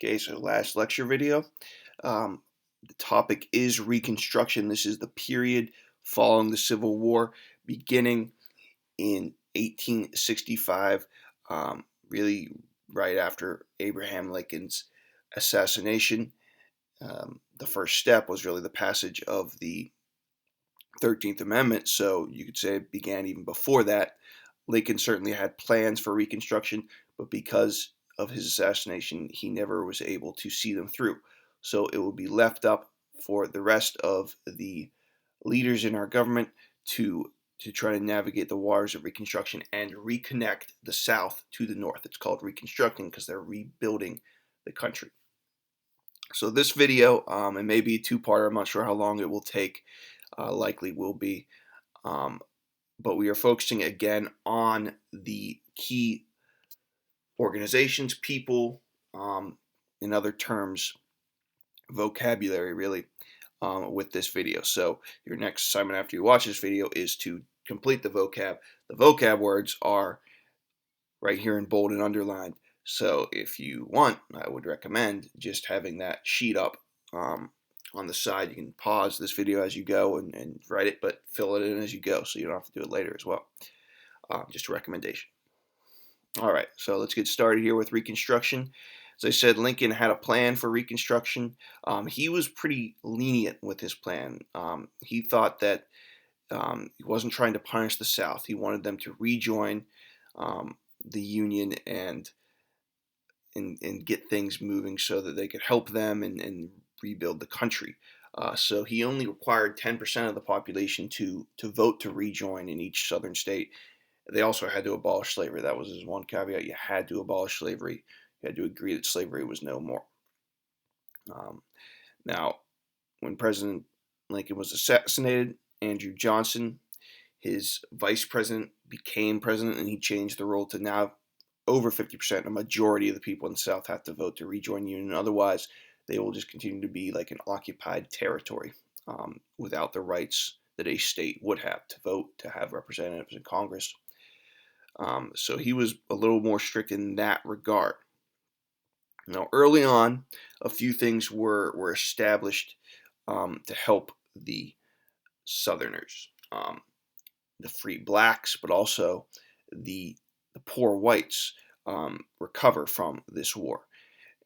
Okay, so last lecture video, the topic is Reconstruction. This is the period following the Civil War, beginning in 1865, really right after Abraham Lincoln's assassination. The first step was really the passage of the 13th Amendment, so you could say it began even before that. Lincoln certainly had plans for Reconstruction, but because of his assassination, he never was able to see them through. So it will be left up for the rest of the leaders in our government to try to navigate the waters of Reconstruction and reconnect the South to the North. It's called Reconstructing because they're rebuilding the country. So this video, it may be a two-parter. I'm not sure how long it will take. Likely will be. But we are focusing again on the key organizations, people, in other terms, vocabulary really, with this video. So your next assignment after you watch this video is to complete the vocab. The vocab words are right here in bold and underlined. So if you want, I would recommend just having that sheet up on the side. You can pause this video as you go and write it, but fill it in as you go so you don't have to do it later as well. Just a recommendation. All right, so let's get started here with Reconstruction. As I said, Lincoln had a plan for Reconstruction. He was pretty lenient with his plan. He thought that he wasn't trying to punish the South. He wanted them to rejoin the Union and get things moving so that they could help them and rebuild the country. So he only required 10% of the population to vote to rejoin in each southern state. They also had to abolish slavery. That was his one caveat. You had to abolish slavery. You had to agree that slavery was no more. Now, when President Lincoln was assassinated, Andrew Johnson, his vice president, became president, and he changed the rule to now over 50%, a majority of the people in the South have to vote to rejoin the Union. Otherwise, they will just continue to be like an occupied territory without the rights that a state would have to vote, to have representatives in Congress. So he was a little more strict in that regard. Now, early on, a few things were established to help the Southerners, the free blacks, but also the poor whites recover from this war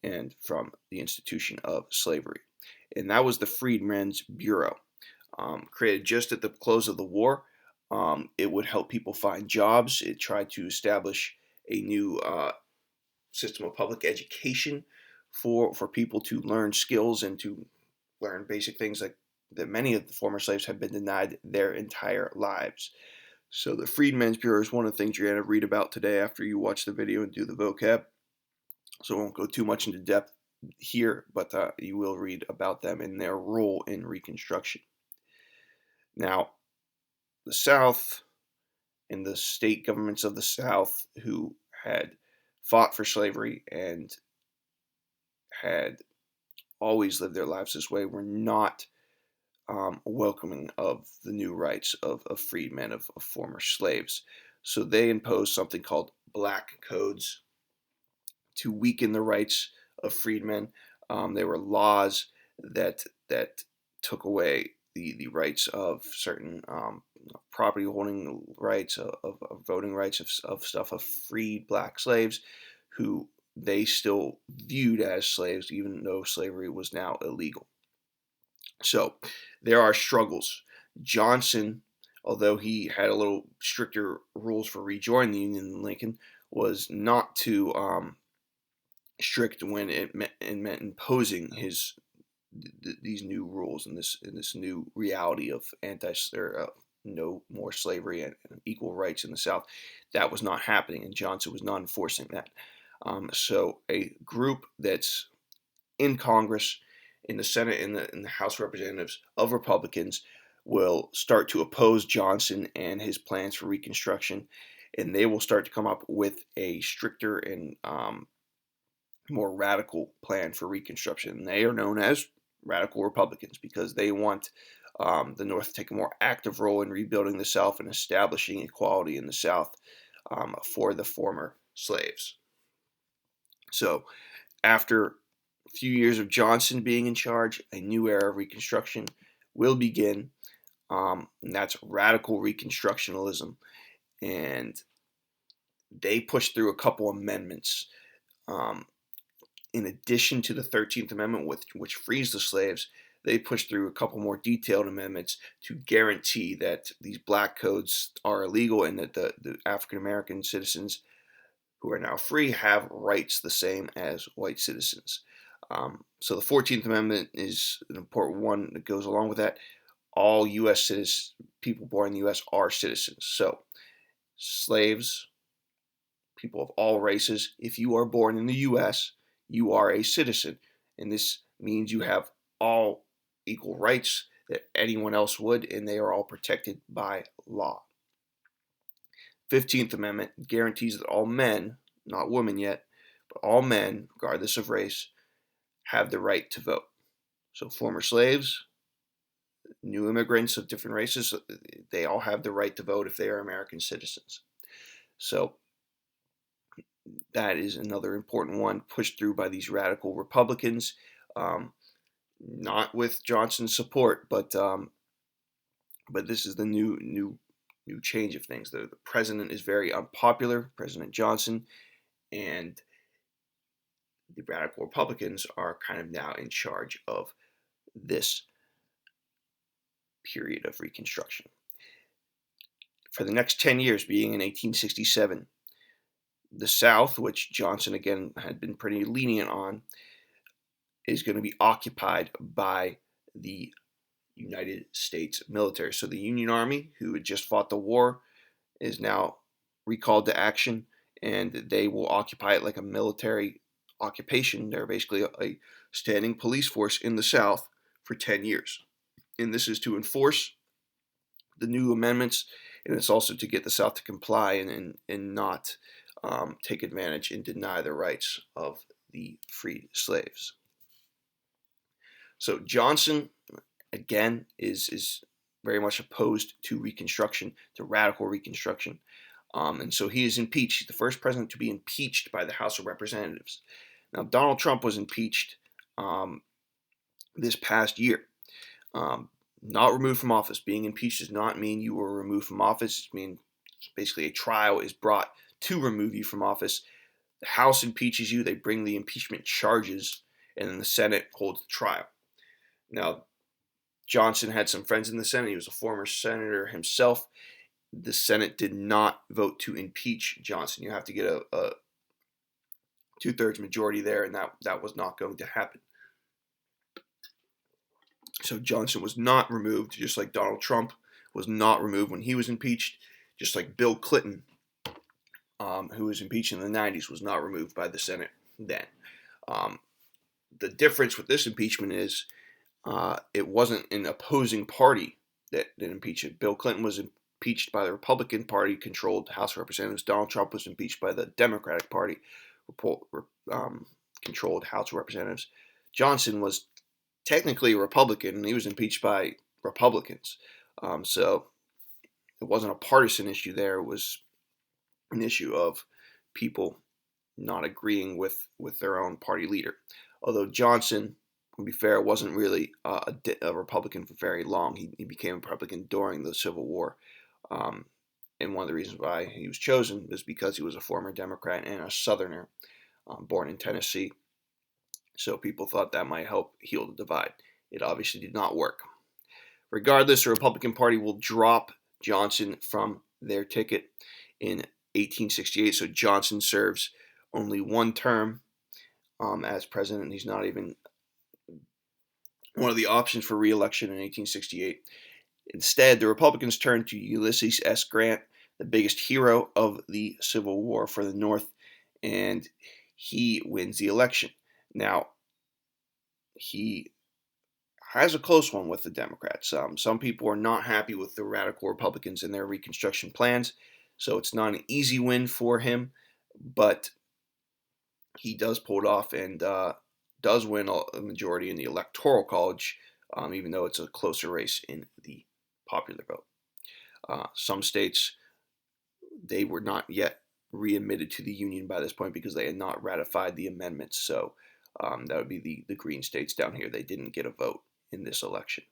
and from the institution of slavery. And that was the Freedmen's Bureau, created just at the close of the war. It would help people find jobs. It tried to establish a new system of public education for people to learn skills and to learn basic things like that many of the former slaves have been denied their entire lives. So the Freedmen's Bureau is one of the things you're going to read about today after you watch the video and do the vocab. So I won't go too much into depth here, but you will read about them and their role in Reconstruction. Now, the South and the state governments of the South who had fought for slavery and had always lived their lives this way were not welcoming of the new rights of freedmen, of former slaves. So they imposed something called black codes to weaken the rights of freedmen. They were laws that took away the rights of certain property holding rights, of voting rights of freed black slaves who they still viewed as slaves, even though slavery was now illegal. So there are struggles. Johnson, although he had a little stricter rules for rejoining the Union than Lincoln, was not too strict when it meant imposing these new rules and this new reality of no more slavery and equal rights in the South. That was not happening, and Johnson was not enforcing that. So a group that's in Congress, in the Senate, in the House of Representatives of Republicans will start to oppose Johnson and his plans for Reconstruction, and they will start to come up with a stricter and more radical plan for Reconstruction. They are known as radical Republicans because they want the North to take a more active role in rebuilding the South and establishing equality in the South for the former slaves. So after a few years of Johnson being in charge, a new era of Reconstruction will begin, and that's radical Reconstructionalism. And they pushed through a couple amendments. Um, in addition to the 13th Amendment, which frees the slaves, they pushed through a couple more detailed amendments to guarantee that these black codes are illegal and that the African American citizens who are now free have rights the same as white citizens. So the 14th Amendment is an important one that goes along with that. All U.S. citizens, people born in the U.S. are citizens. So slaves, people of all races, if you are born in the U.S., you are a citizen. And this means you have all equal rights that anyone else would, and they are all protected by law. 15th Amendment guarantees that all men, not women yet, but all men, regardless of race, have the right to vote. So former slaves, new immigrants of different races, they all have the right to vote if they are American citizens. So that is another important one pushed through by these radical Republicans, not with Johnson's support, but this is the new change of things. The president is very unpopular, President Johnson, and the radical Republicans are kind of now in charge of this period of Reconstruction. For the next 10 years, being in 1867, the South, which Johnson again had been pretty lenient on, is going to be occupied by the United States military. So the Union Army, who had just fought the war, is now recalled to action, and they will occupy it like a military occupation. They're basically a standing police force in the South for 10 years. And this is to enforce the new amendments, and it's also to get the South to comply and not take advantage and deny the rights of the freed slaves. So Johnson, again, is very much opposed to Reconstruction, to radical Reconstruction. And so he is impeached. He's the first president to be impeached by the House of Representatives. Now, Donald Trump was impeached this past year. Not removed from office. Being impeached does not mean you were removed from office. It means basically a trial is brought to remove you from office. The House impeaches you. They bring the impeachment charges, and then the Senate holds the trial. Now, Johnson had some friends in the Senate. He was a former senator himself. The Senate did not vote to impeach Johnson. You have to get a two-thirds majority there, and that was not going to happen. So Johnson was not removed, just like Donald Trump was not removed when he was impeached, just like Bill Clinton, who was impeached in the 90s, was not removed by the Senate then. The difference with this impeachment is it wasn't an opposing party that impeached it. Bill Clinton was impeached by the Republican Party-controlled House of Representatives. Donald Trump was impeached by the Democratic Party-controlled House of Representatives. Johnson was technically a Republican, and he was impeached by Republicans. So it wasn't a partisan issue there. It was an issue of people not agreeing with their own party leader. Although Johnson, to be fair, wasn't really a Republican for very long. He became a Republican during the Civil War. And one of the reasons why he was chosen was because he was a former Democrat and a Southerner, born in Tennessee. So people thought that might help heal the divide. It obviously did not work. Regardless, the Republican Party will drop Johnson from their ticket in 1868. So Johnson serves only one term as president. He's not even one of the options for re-election in 1868. Instead, the Republicans turned to Ulysses S. Grant, the biggest hero of the Civil War for the North, and he wins the election. Now, he has a close one with the Democrats. Some people are not happy with the radical Republicans and their Reconstruction plans, so it's not an easy win for him, but he does pull it off and does win a majority in the Electoral College, even though it's a closer race in the popular vote. Some states, they were not yet readmitted to the Union by this point because they had not ratified the amendments, so That would be the green states down here. They didn't get a vote in this election.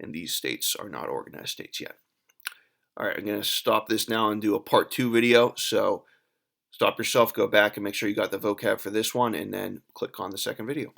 And these states are not organized states yet. All right, I'm going to stop this now and do a part 2 video. So stop yourself, go back and make sure you got the vocab for this one, and then click on the second video.